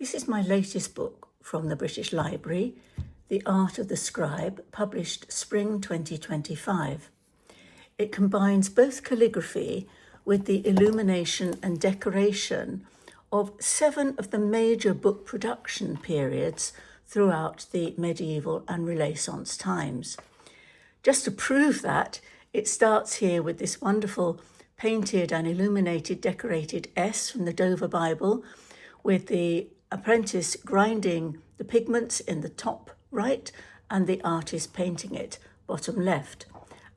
This is my latest book from the British Library, The Art of the Scribe, published spring 2025. It combines both calligraphy with the illumination and decoration of 7 of the major book production periods throughout the medieval and Renaissance times. Just to prove that, it starts here with this wonderful painted and illuminated decorated S from the Dover Bible, with the apprentice grinding the pigments in the top right and the artist painting it bottom left.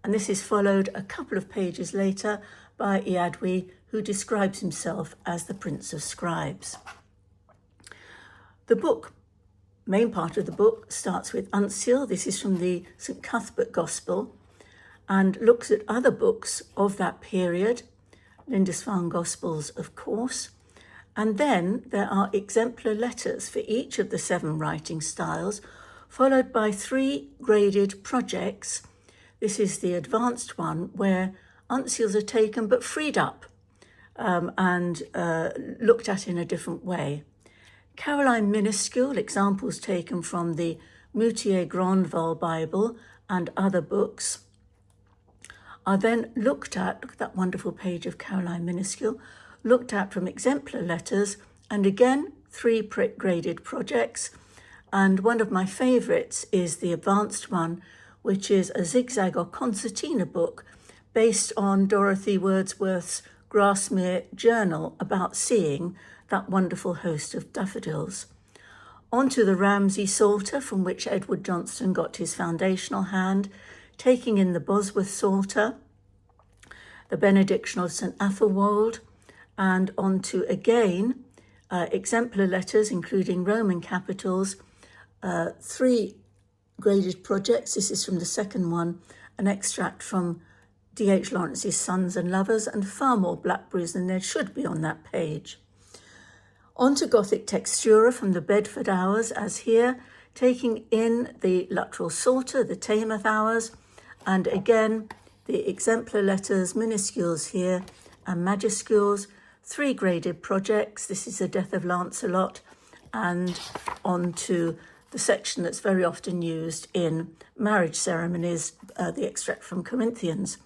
And this is followed a couple of pages later by Iadwi, who describes himself as the Prince of Scribes. The main part of the book starts with Uncial. This is from the St. Cuthbert Gospel, and looks at other books of that period, Lindisfarne Gospels, of course. And then there are exemplar letters for each of the 7 writing styles, followed by 3 graded projects. This is the advanced one, where uncials are taken but freed up and looked at in a different way. Caroline Minuscule, examples taken from the Moutier Grandval Bible and other books, are then looked at, look at that wonderful page of Caroline Minuscule, looked at from exemplar letters, and again 3 graded projects. And one of my favourites is the advanced one, which is a zigzag or concertina book based on Dorothy Wordsworth's Grasmere Journal about seeing that wonderful host of daffodils. Onto the Ramsay Psalter, from which Edward Johnston got his foundational hand, taking in the Bosworth Psalter, the Benediction of St. Athelwold, and onto again exemplar letters, including Roman capitals, 3 graded projects. This is from the second one, an extract from D.H. Lawrence's Sons and Lovers, and far more blackberries than there should be on that page. On to Gothic Textura from the Bedford Hours, as here, taking in the Luttrell Psalter, the Taymouth Hours, and again the exemplar letters, minuscules here, and majuscules, 3 graded projects. This is the Death of Lancelot, and on to the section that's very often used in marriage ceremonies, the extract from Corinthians.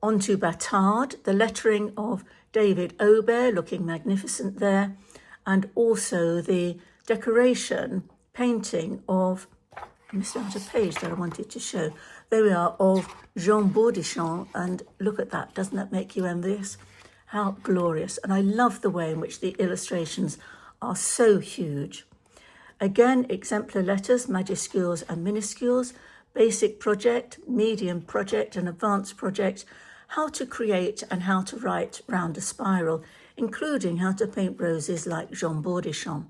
On to Bâtarde, the lettering of David Aubert, looking magnificent there, and also the decoration painting of, I missed out a page that I wanted to show. There we are, of Jean Baudichamp, and look at that, doesn't that make you envious? How glorious. And I love the way in which the illustrations are so huge. Again, exemplar letters, majuscules and minuscules, basic project, medium project, and advanced project, how to create and how to write round a spiral, including how to paint roses like Jean Baudichamp.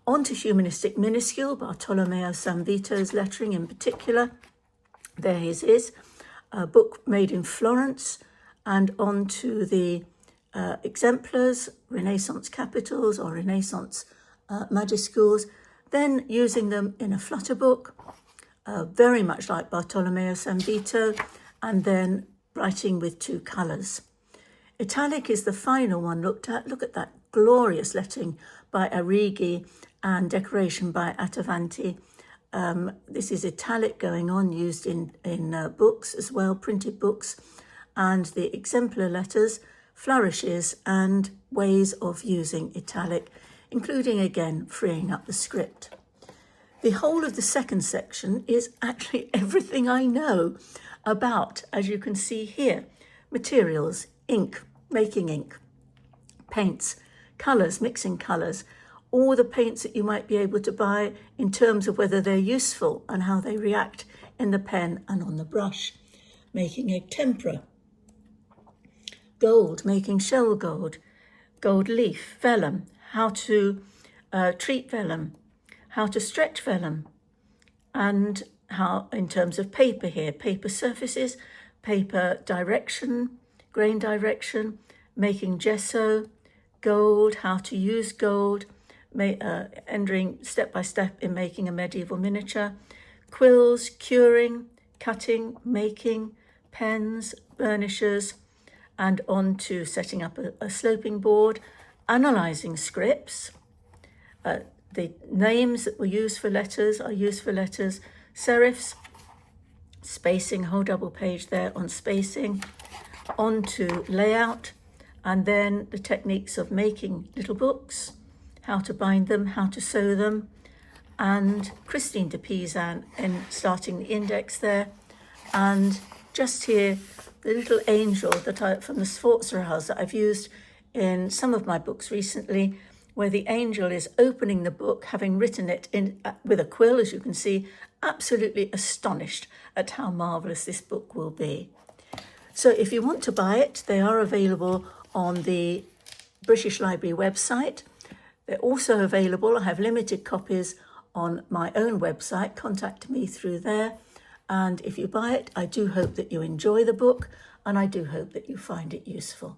On to Humanistic Minuscule, Bartolomeo Sanvito's lettering in particular. There his is, a book made in Florence, and on to the exemplars, Renaissance capitals or Renaissance majuscules, then using them in a flutter book, very much like Bartolomeo Sanvito, and then writing with 2 colours. Italic is the final one looked at. Look at that glorious lettering by Arrighi and decoration by Attavanti. This is italic going on, used in books as well, printed books, and the exemplar letters, flourishes and ways of using italic, including again freeing up the script. The whole of the second section is actually everything I know about, as you can see here, materials, ink, making ink, paints, colours, mixing colours, all the paints that you might be able to buy in terms of whether they're useful and how they react in the pen and on the brush, making a tempera, gold, making shell gold, gold leaf, vellum, how to treat vellum, how to stretch vellum, and how in terms of paper here, paper surfaces, paper direction, grain direction, making gesso, gold, how to use gold, entering step by step in making a medieval miniature, quills, curing, cutting, making, pens, burnishers, and on to setting up a sloping board, analysing scripts, the names that were used for letters are used for letters. Serifs, spacing, whole double page there on spacing, onto layout, and then the techniques of making little books, how to bind them, how to sew them, and Christine de Pizan in starting the index there. And just here, the little angel that from the Sforzerhaus that I've used in some of my books recently, where the angel is opening the book, having written it in with a quill, as you can see, absolutely astonished at how marvellous this book will be. So if you want to buy it, they are available on the British Library website. They're also available, I have limited copies on my own website. Contact me through there. And if you buy it, I do hope that you enjoy the book, and I do hope that you find it useful.